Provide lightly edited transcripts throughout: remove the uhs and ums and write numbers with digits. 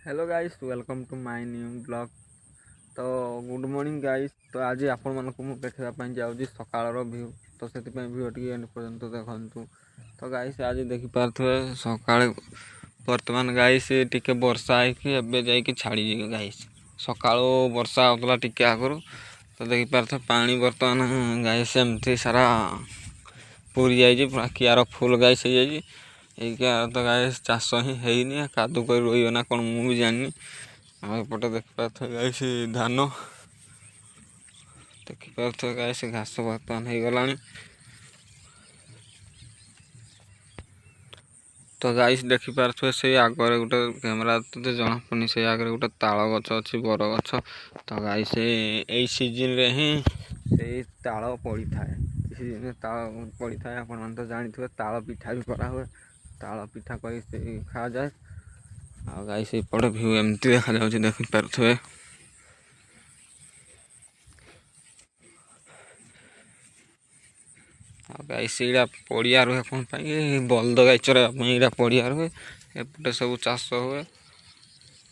Hello guys, welcome to my new blog. तो good morning guys. तो आज आपण मानक मु देखा जाऊँगी सकाळर व्यू। तो से भिडियो टी एंड पर्यंत देखु। तो गाइस आज देखिपे सका बर्तमान गाइस टिके वर्षा होके छाड़ी गाइस। सका वर्षा होता टिके आगु। तो देखिपे पानी बर्तमान गाइस एमती सारा पूरी जाइए पूरा कियार फुल गाइस हो जाइए। तो गाइस चाष ही है कादू कर रोइब ना कौन मुझे जानी। आउपटे देखिपे गाइस धान देखिपे गाइस घास बर्तमान हो गला। तो गाइस देखिपे से आगे गोटे कैमेरा तो जना पड़नी से आगे गोटे ताल गछ अच्छी बर गछ। तो गाइस यही सीजन रे ही से ताल पड़ी थाए। सीजन ताल पड़ी थाए आप तो जानी थे ताल पिठा भी करा हुए। ताल पिठा कर खा जाए। आ गाइस एपटे व्यू एमती देखा जाउछि देखिपे। गाइस यहाँ पड़िया रुहे कौन बलद गाई चरवा पड़िया रुहे। एपटे सब चाष हुए।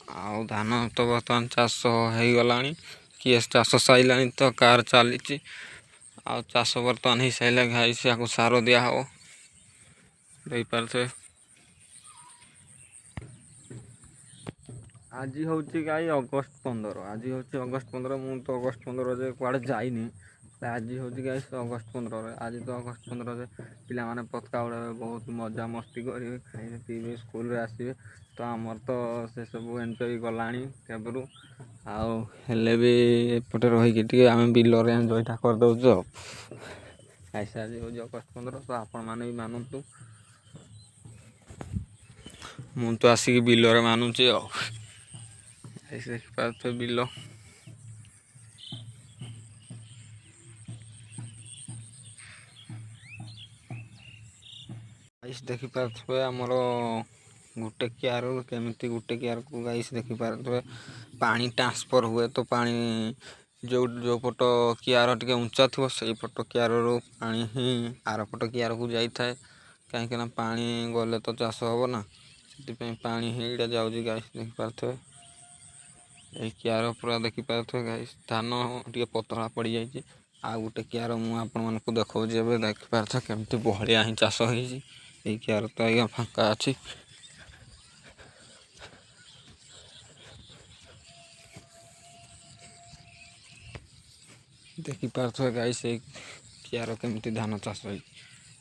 आ धान तो बर्तमान चाष हो गला। किए चाष सैला तो कार चली चाष बर्तमान हो सारे गाइस या सार दिया हो देपारे। आज हूँ गाई अगस्ट 15। आज हूँ अगस्ट 15। मुझे तो अगस्ट 15 जे कड़े जाइनी। आज हूँ गाई अगस्ट 15। आज तो अगस्ट 15 पे पतका उड़े बहुत मजा मस्ती करेंगे खाइए पीबे स्कूल आसवे। तो आमर तो से सब एंजय गला केबरू आले भी एपटे रहीकि आम बिलर एंजयटा करदे। ऐसा आज हूँ अगस्ट 15। तो आपण मैंने भी मानतु मुझे तो आसिक बिलर मानुचे। ऐसे देखिपे बिल गाइस देखिपे आमर गोटे कियार केमी गोटे कियार को गाइस देखिपे पानी ट्रांसफर हुए। तो पानी जो पट कियार टे उंचा थो से पट कियार पानी ही आर पट कियार को जाए। कहीं पानी गले तो चाष हम ना से पानी ही जाऊँगी गाइस देखिपे। ये कियार पूरा देखिपे गाइस धान टे पतला पड़ जाए। आ गोटे कियार मुझे देखा देखिपे केमती बहलिया ही चाष हो। कियार तो आज्ञा फांका अच्छी। देखिपे गाइस कियार केमती धान चाष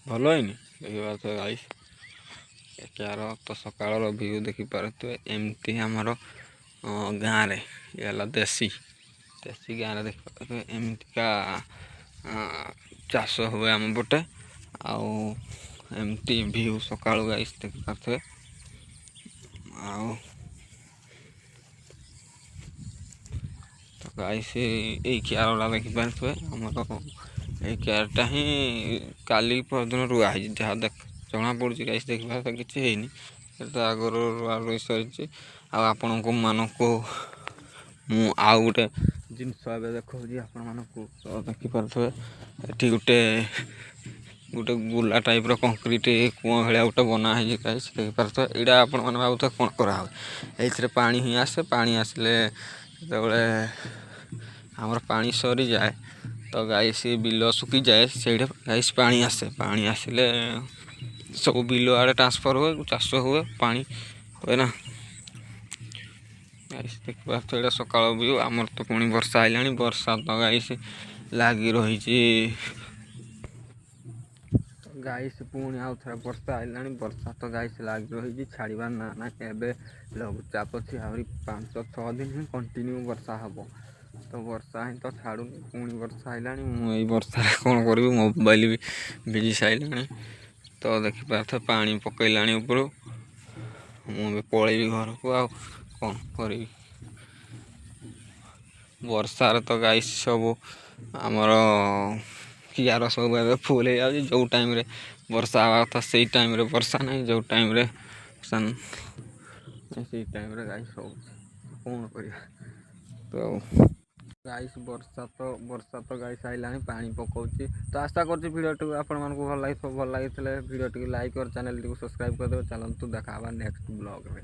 भल है देखिपे गाइस कियार। तो सकाल व्यू देखिपे एमती आमर गाँव रे ये देसी देसी गाँव देखिपे एमतीका चाष हुए आम पटे। आमती व्यू सका गाइस देखिपे। तो गाइस ये कियार देखिपे आमर ये कियारटा ही काली परदिन रुआ है जहाँ देख जना पड़ी गाइस देखिपे किसी है तो आगर रुआ रुई सरी। आपण को मानक मु आउ गोटे जिनस देखा आपण मानक तो देखिपे ये गोटे गोटे गुला टाइप कंक्रीट कुआ भाया गोटे बना है गाइस देखिपे। यहाँ आपण मैंने भाव कौन करा ये पानी ही आसे पानी आसिले जो आमर पानी सरी जाए। तो गाइस बिल सुखी जाए से गाइस पानी आसे पानी आसिले सब बिल आड़े ट्रांसफर हुए चाष हुए पानी हुए ना। गाइस देखिपे ये सका व्यू आमर तो पुणी वर्षा आइलानी। वर्षा तो गाइस लगी रही गाइस पुणी आउ थे वर्षा आइलानी। वर्षा तो गाइस लगी रही छाड़बार ना ना के लघुचाप अच्छी आहरी 5-6 दिन ही कंटिन्यू वर्षा हम। तो वर्षा ही तो छाड़ू पुणी वर्षा आइलानी। मुझे वर्षा कौन करी मोबाइल भी भिजी सारे। तो देखिपे पानी पकईलानी ऊपर मुझे पलैबी घर को आ कौन करी। वर्षार तो गाइस सब आमर कियार सब फुल हो जाए। जो टाइम रे वर्षा आवा था से टाइम रे वर्षा नहीं जो टाइम रे से टाइम रे गाइस सब कौन कर। तो गाइस वर्षा तो गाइस आइलानी पानी पकाउछि। तो आशा करछि भिडियो आपण मानकु भल लगी भिडियो टी लाइक और चैनल टी सब्सक्राइब कर देबे। चलंतु देखा नेक्स्ट ब्लॉग में।